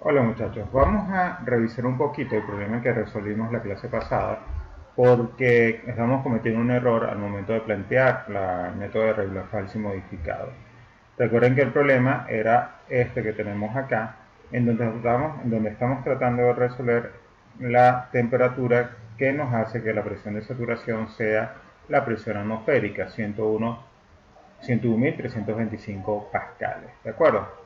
Hola muchachos, vamos a revisar un poquito el problema que resolvimos la clase pasada porque estamos cometiendo un error al momento de plantear el método de regla falsa y modificado. Recuerden que el problema era este que tenemos acá, en donde estamos tratando de resolver la temperatura que nos hace que la presión de saturación sea la presión atmosférica, 101.325 pascales, ¿de acuerdo?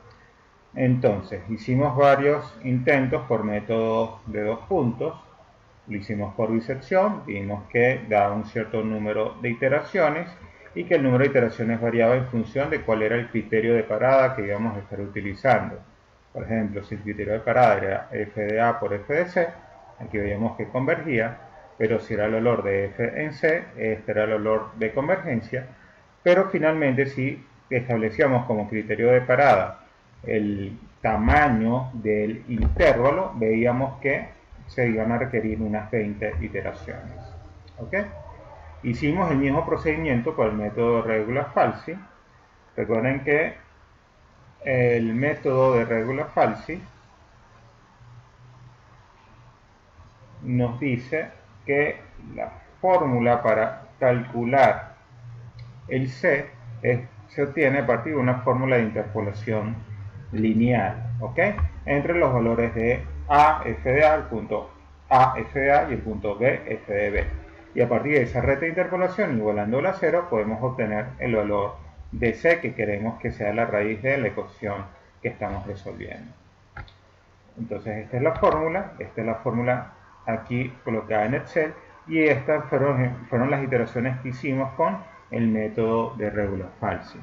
Entonces, hicimos varios intentos por método de dos puntos, lo hicimos por disección, vimos que daba un cierto número de iteraciones y que el número de iteraciones variaba en función de cuál era el criterio de parada que íbamos a estar utilizando. Por ejemplo, si el criterio de parada era f de A por f de C, aquí veíamos que convergía, pero si era el olor de f en C, este era el olor de convergencia, pero finalmente si establecíamos como criterio de parada el tamaño del intervalo, veíamos que se iban a requerir unas 20 iteraciones. ¿Ok? Hicimos el mismo procedimiento por el método de regula falsi. Recuerden que el método de regula falsi nos dice que la fórmula para calcular el C se obtiene a partir de una fórmula de interpolación lineal, ¿ok? Entre los valores de A, f de A, el punto A, f de A y el punto B, f de B. Y a partir de esa recta de interpolación, igualándola a cero, podemos obtener el valor de C que queremos que sea la raíz de la ecuación que estamos resolviendo. Entonces esta es la fórmula aquí colocada en Excel, y estas fueron las iteraciones que hicimos con el método de regula falsi.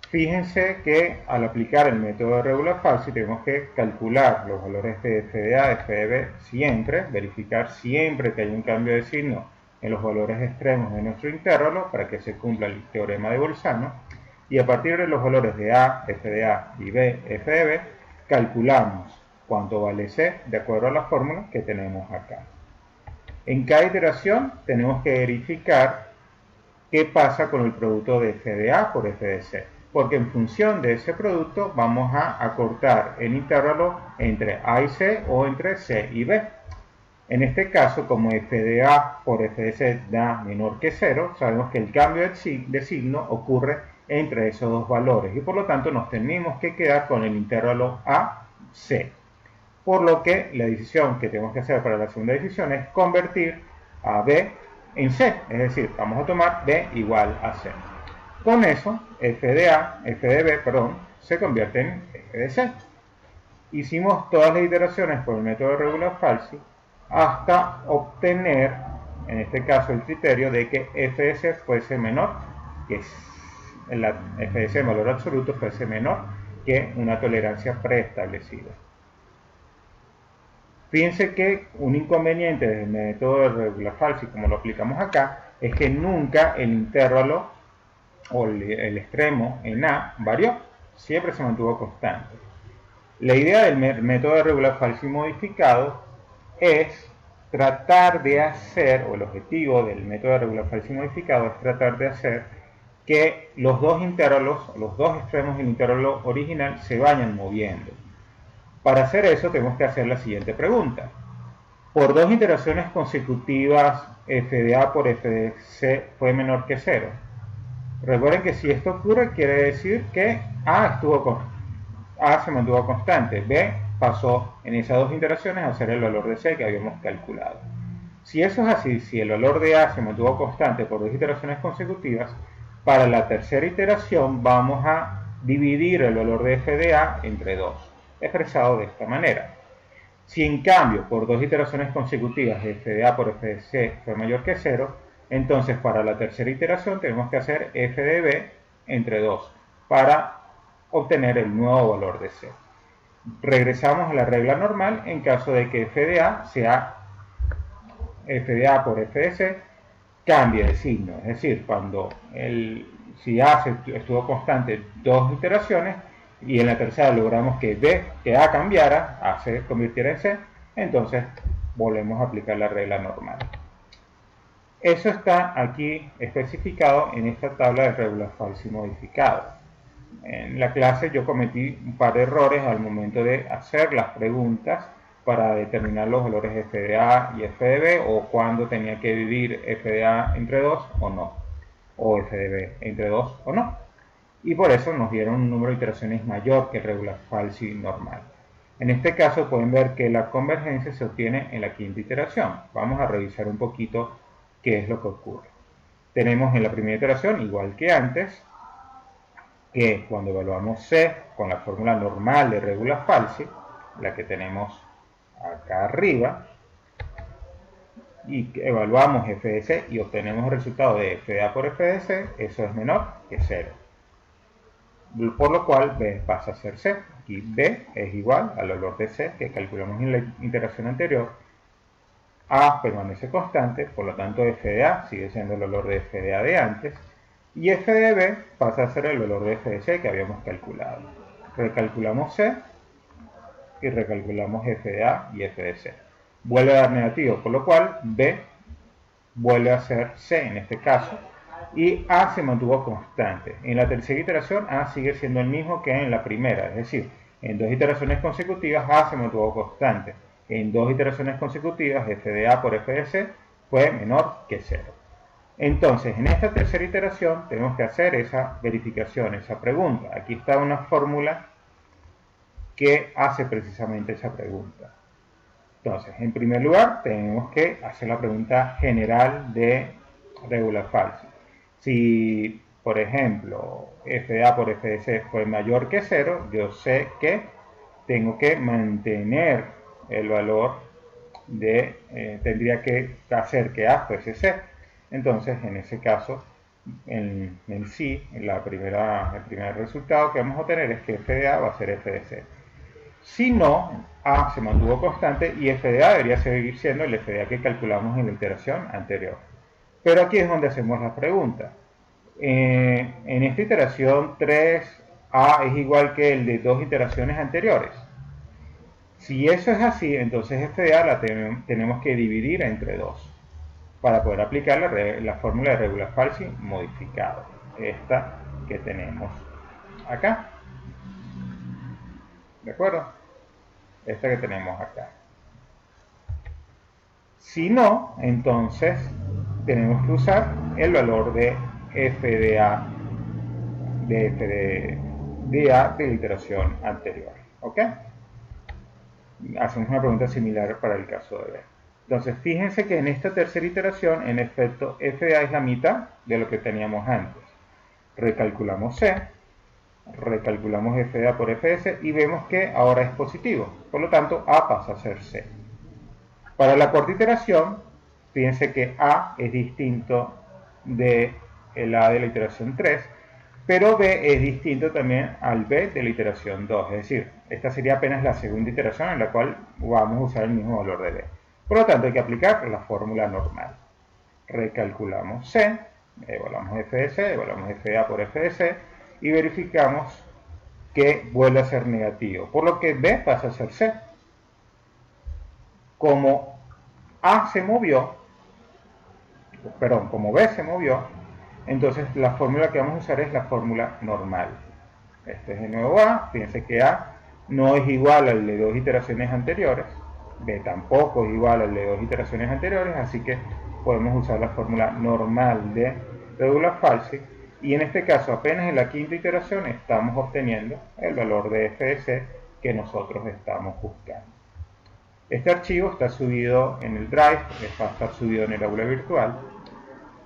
Fíjense que al aplicar el método de regula falsi tenemos que calcular los valores de f de A, f de B siempre, verificar siempre que hay un cambio de signo en los valores extremos de nuestro intervalo para que se cumpla el teorema de Bolzano, y a partir de los valores de A, f de A y B, f de B, calculamos cuánto vale C de acuerdo a la fórmula que tenemos acá. En cada iteración tenemos que verificar qué pasa con el producto de f de A por f de C, porque en función de ese producto vamos a acortar el intervalo entre A y C o entre C y B. En este caso, como f de A por f de C da menor que 0, sabemos que el cambio de signo ocurre entre esos dos valores y por lo tanto nos tenemos que quedar con el intervalo A-C. Por lo que la decisión que tenemos que hacer para la segunda decisión es convertir a B en C, es decir, vamos a tomar B igual a C. Con eso, f de A, f de B, perdón, se convierte en f de C. Hicimos todas las iteraciones por el método de regula falsi hasta obtener, en este caso, el criterio de que f de C fuese menor, que la f de C en valor absoluto fuese menor que una tolerancia preestablecida. Fíjense que un inconveniente del método de regula falsi, como lo aplicamos acá, es que nunca el intervalo o el extremo en A varió, siempre se mantuvo constante. La idea del método de regula falsi modificado es tratar de hacer, o el objetivo del método de regula falsi modificado es tratar de hacer que los dos intervalos, los dos extremos del intervalo original se vayan moviendo. Para hacer eso tenemos que hacer la siguiente pregunta. Por dos iteraciones consecutivas, f de A por f de C fue menor que 0. Recuerden que si esto ocurre, quiere decir que A se mantuvo constante, B pasó en esas dos iteraciones a ser el valor de C que habíamos calculado. Si eso es así, si el valor de A se mantuvo constante por dos iteraciones consecutivas, para la tercera iteración vamos a dividir el valor de f de A entre 2, expresado de esta manera. Si en cambio por dos iteraciones consecutivas f de A por f de C fue mayor que 0, entonces para la tercera iteración tenemos que hacer f de B entre 2 para obtener el nuevo valor de C. Regresamos a la regla normal en caso de que f de A sea f de A por f de C cambie de signo, es decir, si A estuvo constante dos iteraciones y en la tercera logramos que A cambiara, A se convirtiera en C, entonces volvemos a aplicar la regla normal. Eso está aquí especificado en esta tabla de regula falsi modificada. En la clase yo cometí un par de errores al momento de hacer las preguntas para determinar los valores f de a y f de b, o cuándo tenía que dividir f de a entre 2 o no, o f de b entre 2 o no. Y por eso nos dieron un número de iteraciones mayor que el regular falsi normal. En este caso pueden ver que la convergencia se obtiene en la quinta iteración. Vamos a revisar un poquito qué es lo que ocurre. Tenemos en la primera iteración, igual que antes, que cuando evaluamos C con la fórmula normal de regula falsi, la que tenemos acá arriba, y evaluamos f de C y obtenemos el resultado de f de A por f de C, eso es menor que 0. Por lo cual B pasa a ser C. Aquí B es igual al valor de C que calculamos en la iteración anterior. A permanece constante, por lo tanto f de A sigue siendo el valor de f de A de antes, y f de B pasa a ser el valor de f de C que habíamos calculado. Recalculamos C y recalculamos f de A y f de C. Vuelve a dar negativo, por lo cual B vuelve a ser C en este caso, y A se mantuvo constante. En la tercera iteración A sigue siendo el mismo que en la primera, es decir, en dos iteraciones consecutivas A se mantuvo constante. En dos iteraciones consecutivas f de A por f de C fue menor que 0. Entonces, en esta tercera iteración tenemos que hacer esa verificación, esa pregunta. Aquí está una fórmula que hace precisamente esa pregunta. Entonces, en primer lugar, tenemos que hacer la pregunta general de regular falsi. Si, por ejemplo, f de A por f de C fue mayor que 0, yo sé que tengo que mantener el valor de, tendría que hacer que A fuese C. Entonces, en ese caso, en sí, el primer resultado que vamos a obtener es que f de A va a ser f de C. Si no, A se mantuvo constante y f de A debería seguir siendo el f de A que calculamos en la iteración anterior. Pero aquí es donde hacemos la pregunta. En esta iteración 3, A es igual que el de dos iteraciones anteriores. Si eso es así, entonces f de A la tenemos que dividir entre 2 para poder aplicar la fórmula de regular falsi modificada, esta que tenemos acá. ¿De acuerdo? Esta que tenemos acá. Si no, entonces tenemos que usar el valor de f de A de A de la iteración anterior. ¿Ok? Hacemos una pregunta similar para el caso de B. Entonces, fíjense que en esta tercera iteración, en efecto, f de A es la mitad de lo que teníamos antes. Recalculamos C, recalculamos f de A por f de C y vemos que ahora es positivo. Por lo tanto, A pasa a ser C. Para la cuarta iteración, fíjense que A es distinto de el A de la iteración 3, pero B es distinto también al B de la iteración 2, es decir, esta sería apenas la segunda iteración en la cual vamos a usar el mismo valor de B. Por lo tanto, hay que aplicar la fórmula normal. Recalculamos C, evaluamos f de C, evaluamos f de A por f de C y verificamos que vuelve a ser negativo, por lo que B pasa a ser C. Como A se movió, perdón, como B se movió, entonces la fórmula que vamos a usar es la fórmula normal. Este es de nuevo A, fíjense que A no es igual al de dos iteraciones anteriores, B tampoco es igual al de dos iteraciones anteriores, así que podemos usar la fórmula normal de regular falsi, y en este caso apenas en la quinta iteración estamos obteniendo el valor de f de C que nosotros estamos buscando. Este archivo está subido en el Drive, va a estar subido en el aula virtual.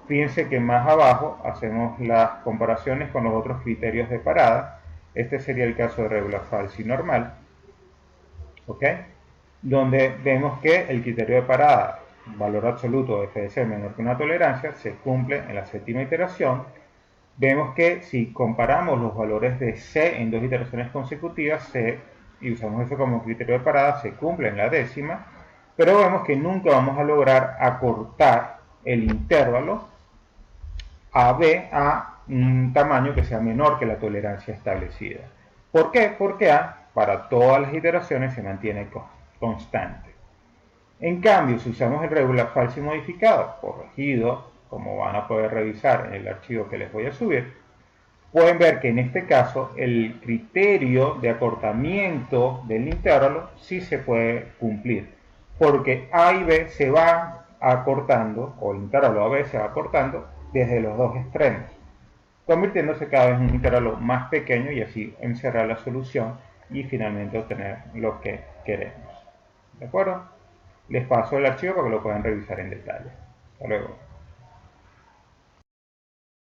Fíjense que más abajo hacemos las comparaciones con los otros criterios de parada. Este sería el caso de regular falsi normal, ¿ok? Donde vemos que el criterio de parada, valor absoluto de f de C menor que una tolerancia, se cumple en la séptima iteración. Vemos que si comparamos los valores de C en dos iteraciones consecutivas, y usamos eso como criterio de parada, se cumple en la décima, pero vemos que nunca vamos a lograr acortar el intervalo AB a un tamaño que sea menor que la tolerancia establecida. ¿Por qué? Porque A para todas las iteraciones se mantiene constante. En cambio, si usamos el regular falsi modificado, corregido, como van a poder revisar en el archivo que les voy a subir, pueden ver que en este caso el criterio de acortamiento del intervalo sí se puede cumplir, porque A y B se va acortando, o el intervalo AB se va acortando desde los dos extremos, convirtiéndose cada vez en un intervalo más pequeño y así encerrar la solución y finalmente obtener lo que queremos. ¿De acuerdo? Les paso el archivo para que lo puedan revisar en detalle. Hasta luego.